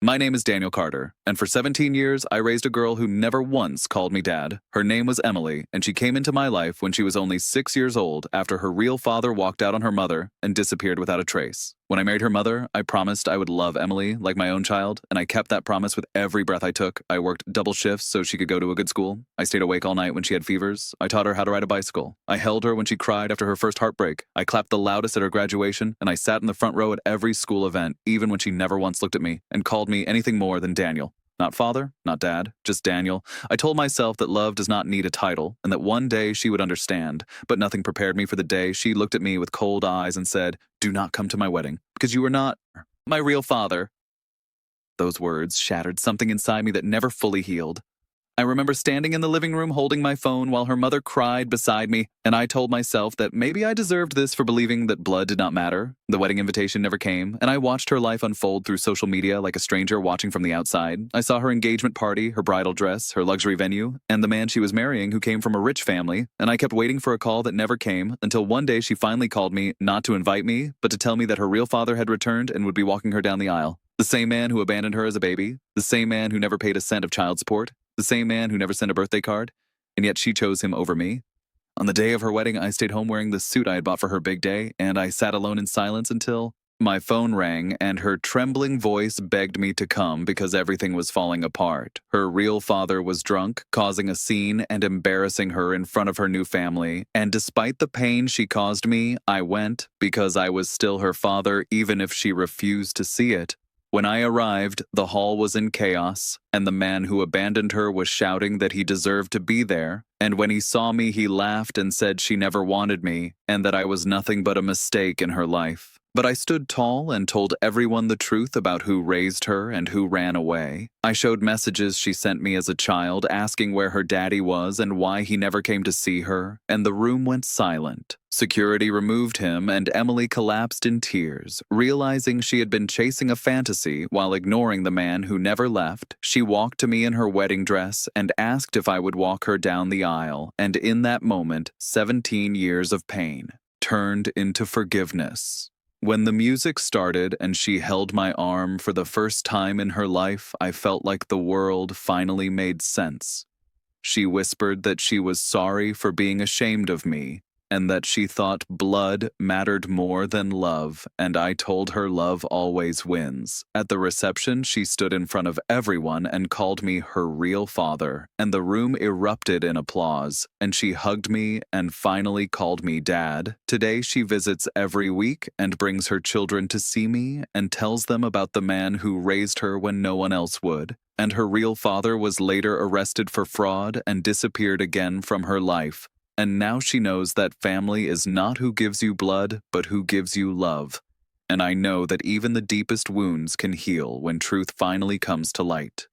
My name is Daniel Carter, and for 17 years, I raised a girl who never once called me dad. Her name was Emily, and she came into my life when she was only 6 years old after her real father walked out on her mother and disappeared without a trace. When I married her mother, I promised I would love Emily like my own child, and I kept that promise with every breath I took. I worked double shifts so she could go to a good school. I stayed awake all night when she had fevers. I taught her how to ride a bicycle. I held her when she cried after her first heartbreak. I clapped the loudest at her graduation, and I sat in the front row at every school event, even when she never once looked at me and called me anything more than Daniel. Not father, not dad, just Daniel. I told myself that love does not need a title and that one day she would understand, but nothing prepared me for the day she looked at me with cold eyes and said, "Do not come to my wedding, because you are not my real father." Those words shattered something inside me that never fully healed. I remember standing in the living room holding my phone while her mother cried beside me, and I told myself that maybe I deserved this for believing that blood did not matter. The wedding invitation never came, and I watched her life unfold through social media like a stranger watching from the outside. I saw her engagement party, her bridal dress, her luxury venue, and the man she was marrying who came from a rich family, and I kept waiting for a call that never came until one day she finally called me, not to invite me, but to tell me that her real father had returned and would be walking her down the aisle. The same man who abandoned her as a baby, the same man who never paid a cent of child support, the same man who never sent a birthday card, and yet she chose him over me. On the day of her wedding, I stayed home wearing the suit I had bought for her big day, and I sat alone in silence until my phone rang and her trembling voice begged me to come because everything was falling apart. Her real father was drunk, causing a scene and embarrassing her in front of her new family, and despite the pain she caused me, I went because I was still her father even if she refused to see it. When I arrived, the hall was in chaos, and the man who abandoned her was shouting that he deserved to be there, and when he saw me, he laughed and said she never wanted me, and that I was nothing but a mistake in her life. But I stood tall and told everyone the truth about who raised her and who ran away. I showed messages she sent me as a child asking where her daddy was and why he never came to see her, and the room went silent. Security removed him, and Emily collapsed in tears. Realizing she had been chasing a fantasy while ignoring the man who never left, she walked to me in her wedding dress and asked if I would walk her down the aisle, and in that moment, 17 years of pain turned into forgiveness. When the music started and she held my arm for the first time in her life, I felt like the world finally made sense. She whispered that she was sorry for being ashamed of me, and that she thought blood mattered more than love, and I told her love always wins. At the reception, she stood in front of everyone and called me her real father, and the room erupted in applause, and she hugged me and finally called me dad. Today, she visits every week and brings her children to see me and tells them about the man who raised her when no one else would. And her real father was later arrested for fraud and disappeared again from her life. And now she knows that family is not who gives you blood, but who gives you love. And I know that even the deepest wounds can heal when truth finally comes to light.